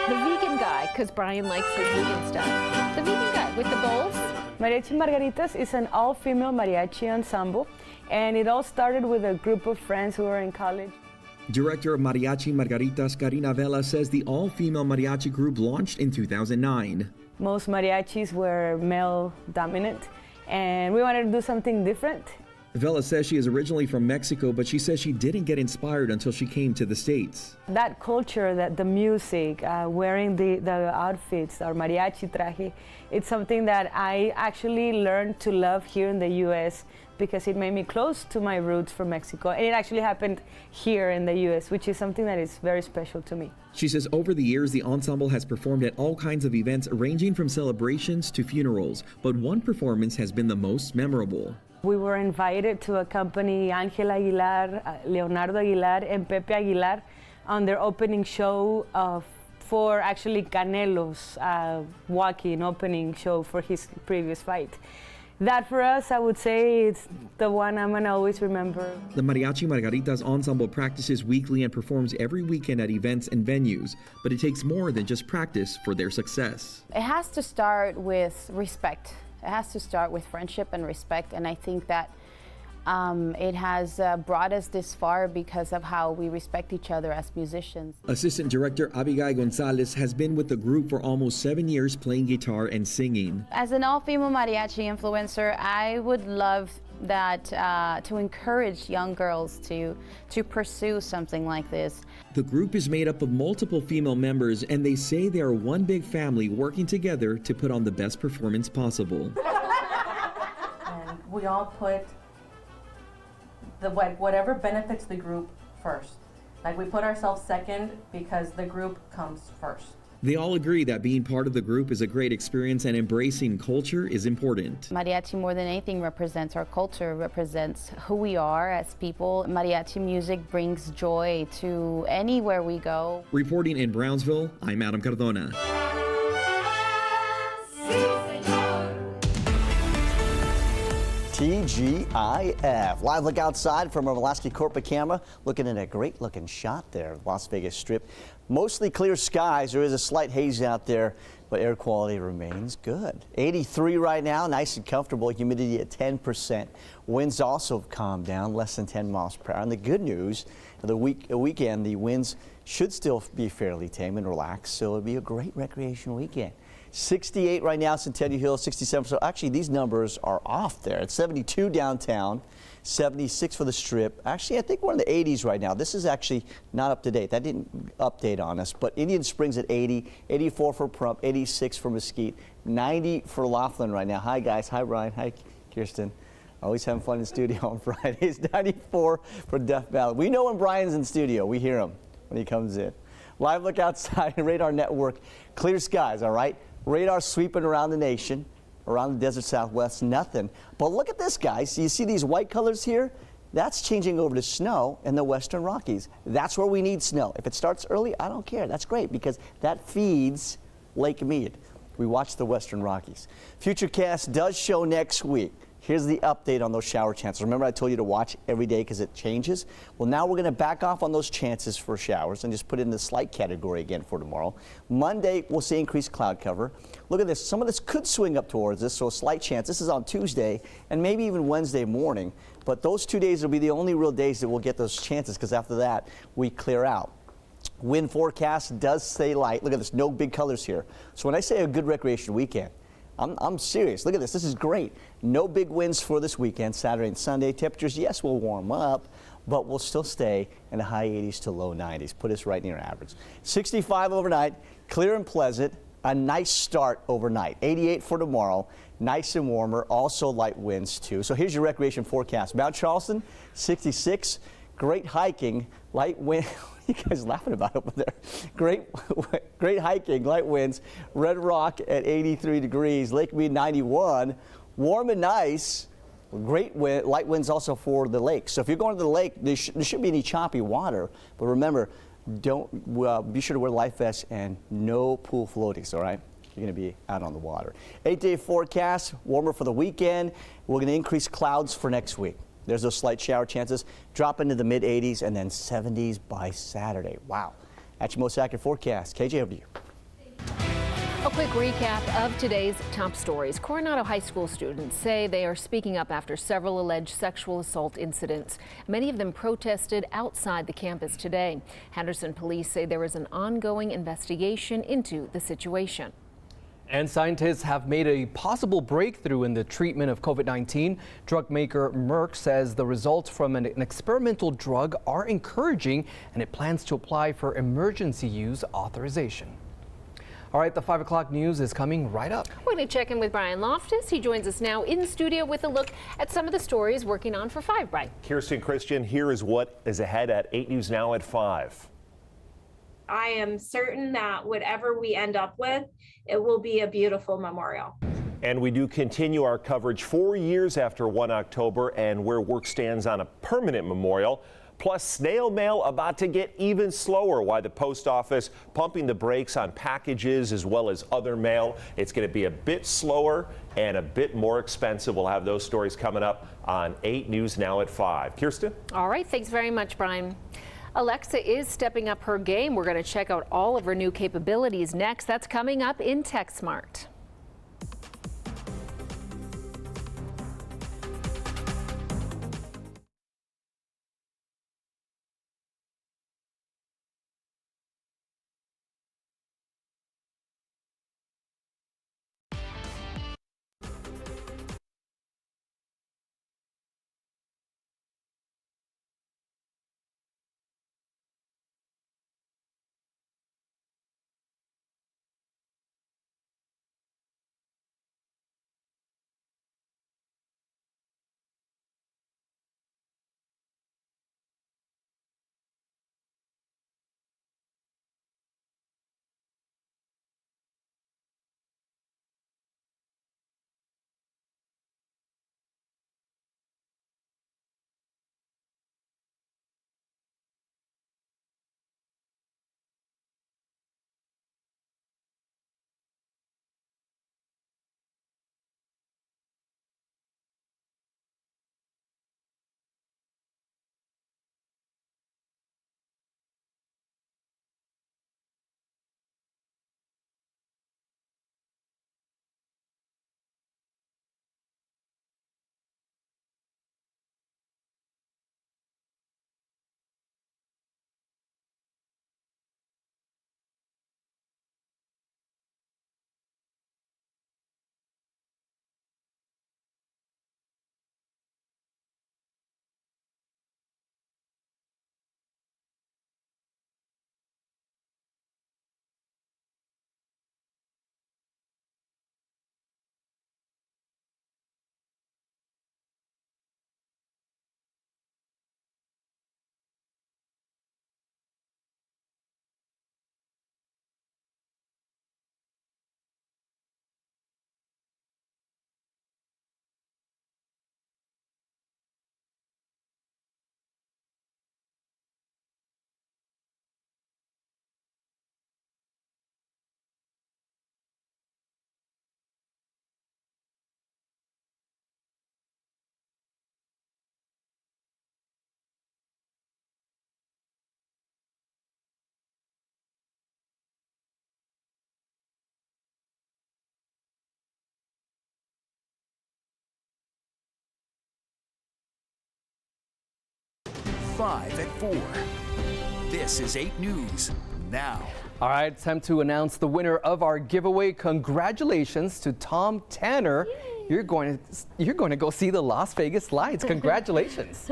vegan guy, because Brian likes his vegan stuff. The vegan guy with the bowls. Mariachi Margaritas is an all-female mariachi ensemble, and it all started with a group of friends who were in college. Director of Mariachi Margaritas, Karina Vela, says the all-female mariachi group launched in 2009. Most mariachis were male-dominant, and we wanted to do something different Vela says she is originally from Mexico, but she says she didn't get inspired until she came to the States. That culture, that the music, wearing the outfits, our mariachi traje, it's something that I actually learned to love here in the U.S. because it made me close to my roots from Mexico. And it actually happened here in the U.S., which is something that is very special to me. She says over the years, the ensemble has performed at all kinds of events ranging from celebrations to funerals, but one performance has been the most memorable. We were invited to accompany Ángel Aguilar, Leonardo Aguilar, and Pepe Aguilar on their opening show for actually Canelo's walk-in opening show for his previous fight. That for us, I would say, it's the one I'm gonna always remember. The Mariachi Margaritas ensemble practices weekly and performs every weekend at events and venues, but it takes more than just practice for their success. It has to start with respect. It has to start with friendship and respect, and I think that it has brought us this far because of how we respect each other as musicians. Assistant Director Abigail Gonzalez has been with the group for almost 7 years playing guitar and singing. As an all-female mariachi influencer, I would love that to encourage young girls to pursue something like this. The group is made up of multiple female members, and they say they are one big family working together to put on the best performance possible. And we all put whatever benefits the group first. Like, we put ourselves second because the group comes first. They all agree that being part of the group is a great experience and embracing culture is important. Mariachi, more than anything, represents our culture, represents who we are as people. Mariachi music brings joy to anywhere we go. Reporting in Brownsville, I'm Adam Cardona. TGIF. Live look outside from our Velasquez Corporate camera, looking at a great looking shot there, Las Vegas Strip. Mostly clear skies. There is a slight haze out there, but air quality remains good. 83 right now, nice and comfortable. Humidity at 10%. Winds also calmed down, less than 10 miles per hour. And the good news, the weekend, the winds should still be fairly tame and relaxed, so it'll be a great recreation weekend. 68 right now, Centennial Hill, 67. So actually, these numbers are off there. It's 72 downtown, 76 for the Strip. Actually, I think we're in the 80s right now. This is actually not up to date. That didn't update on us. But Indian Springs at 80, 84 for Prump, 86 for Mesquite, 90 for Laughlin right now. Hi, guys. Hi, Brian. Hi, Kirsten. Always having fun in studio on Fridays. 94 for Death Valley. We know when Brian's in studio. We hear him when he comes in. Live look outside, Radar Network. Clear skies, all right? Radar sweeping around the nation, around the desert Southwest, nothing. But look at this, guys. You see these white colors here? That's changing over to snow in the Western Rockies. That's where we need snow. If it starts early, I don't care. That's great because that feeds Lake Mead. We watch the Western Rockies. Futurecast does show next week. Here's the update on those shower chances. Remember I told you to watch every day because it changes? Well, now we're going to back off on those chances for showers and just put it in the slight category again for tomorrow. Monday, we'll see increased cloud cover. Look at this. Some of this could swing up towards us, so a slight chance. This is on Tuesday and maybe even Wednesday morning. But those 2 days will be the only real days that we'll get those chances because after that, we clear out. Wind forecast does stay light. Look at this. No big colors here. So when I say a good recreation weekend, I'm serious. Look at this. This is great. No big winds for this weekend, Saturday and Sunday. Temperatures, yes, will warm up, but we'll still stay in the high 80s to low 90s. Put us right near average. 65 overnight, clear and pleasant. A nice start overnight. 88 for tomorrow. Nice and warmer. Also light winds, too. So here's your recreation forecast. Mount Charleston, 66. Great hiking. Light wind. You guys laughing about over there. Great hiking, light winds. Red Rock at 83 degrees. Lake Mead 91. Warm and nice. Great wind, light winds also for the lake. So if you're going to the lake, there shouldn't be any choppy water. But remember, be sure to wear life vests and no pool floaties, all right? You're going to be out on the water. 8-day forecast, warmer for the weekend. We're going to increase clouds for next week. There's those slight shower chances, drop into the mid-80s and then 70s by Saturday. Wow. That's your most accurate forecast. KJ, over to you. A quick recap of today's top stories. Coronado High School students say they are speaking up after several alleged sexual assault incidents. Many of them protested outside the campus today. Henderson police say there is an ongoing investigation into the situation. And scientists have made a possible breakthrough in the treatment of COVID-19. Drug maker Merck says the results from an experimental drug are encouraging, and it plans to apply for emergency use authorization. All right, the 5 o'clock news is coming right up. We're going to check in with Brian Loftus. He joins us now in studio with a look at some of the stories working on for 5. Brian. Kirsten, Christian, here is what is ahead at 8 News Now at 5. I am certain that whatever we end up with, it will be a beautiful memorial. And we do continue our coverage 4 years after 1 October and where work stands on a permanent memorial. Plus, snail mail about to get even slower. Why the post office pumping the brakes on packages as well as other mail. It's going to be a bit slower and a bit more expensive. We'll have those stories coming up on 8 News Now at 5. Kirsten? All right. Thanks very much, Brian. Alexa is stepping up her game. We're going to check out all of her new capabilities next. That's coming up in TechSmart. Five at 4. This is 8 News Now. All right, time to announce the winner of our giveaway. Congratulations to Tom Tanner. You're going to go see the Las Vegas lights. Congratulations.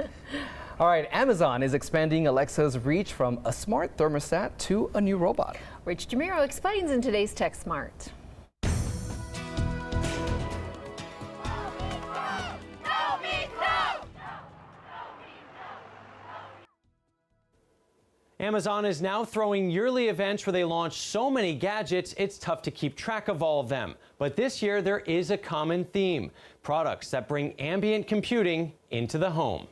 All right, Amazon is expanding Alexa's reach from a smart thermostat to a new robot. Rich Jamiro explains in today's TechSmart. Amazon is now throwing yearly events where they launch so many gadgets, it's tough to keep track of all of them. But this year, there is a common theme: products that bring ambient computing into the home.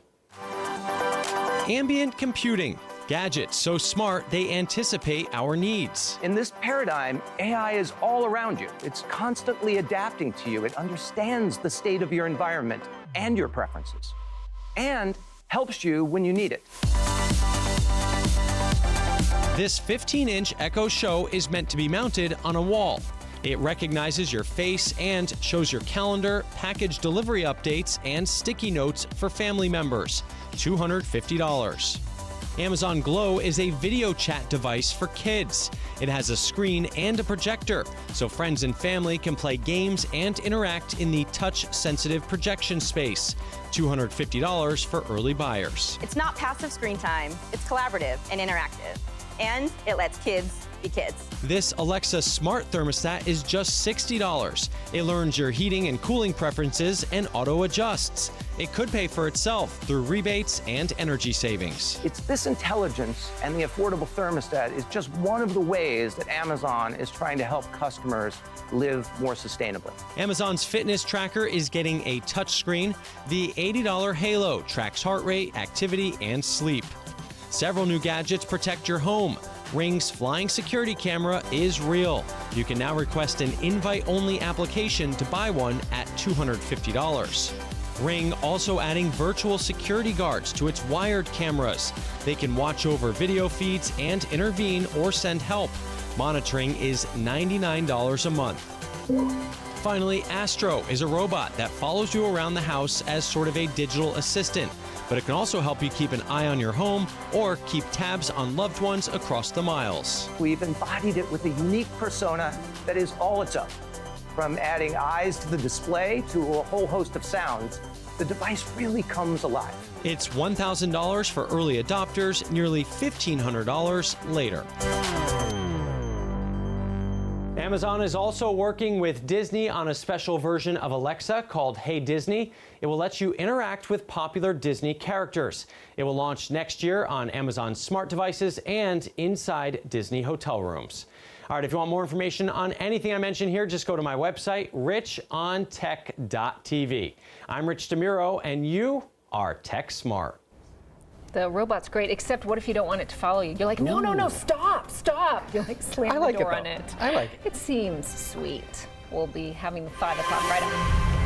Ambient computing. Gadgets so smart they anticipate our needs. In this paradigm, AI is all around you. It's constantly adapting to you. It understands the state of your environment and your preferences, and helps you when you need it. This 15-inch Echo Show is meant to be mounted on a wall. It recognizes your face and shows your calendar, package delivery updates, and sticky notes for family members. $250. Amazon Glow is a video chat device for kids. It has a screen and a projector, so friends and family can play games and interact in the touch-sensitive projection space. $250 for early buyers. It's not passive screen time, it's collaborative and interactive, and it lets kids be kids. This Alexa smart thermostat is just $60. It learns your heating and cooling preferences and auto-adjusts. It could pay for itself through rebates and energy savings. It's this intelligence, and the affordable thermostat is just one of the ways that Amazon is trying to help customers live more sustainably. Amazon's fitness tracker is getting a touchscreen. The $80 Halo tracks heart rate, activity, and sleep. Several new gadgets protect your home. Ring's flying security camera is real. You can now request an invite-only application to buy one at $250. Ring also adding virtual security guards to its wired cameras. They can watch over video feeds and intervene or send help. Monitoring is $99 a month. Finally, Astro is a robot that follows you around the house as sort of a digital assistant, but it can also help you keep an eye on your home or keep tabs on loved ones across the miles. We've embodied it with a unique persona that is all its own. From adding eyes to the display to a whole host of sounds, the device really comes alive. It's $1,000 for early adopters, nearly $1,500 later. Amazon is also working with Disney on a special version of Alexa called Hey Disney. It will let you interact with popular Disney characters. It will launch next year on Amazon smart devices and inside Disney hotel rooms. All right, if you want more information on anything I mentioned here, just go to my website, richontech.tv. I'm Rich DeMuro, and you are Tech Smart. The robot's great, except what if you don't want it to follow you? You're like, no, no, no, stop, stop. You're like, slam the door on it. I like it. It seems sweet. We'll be having the 5 o'clock right on.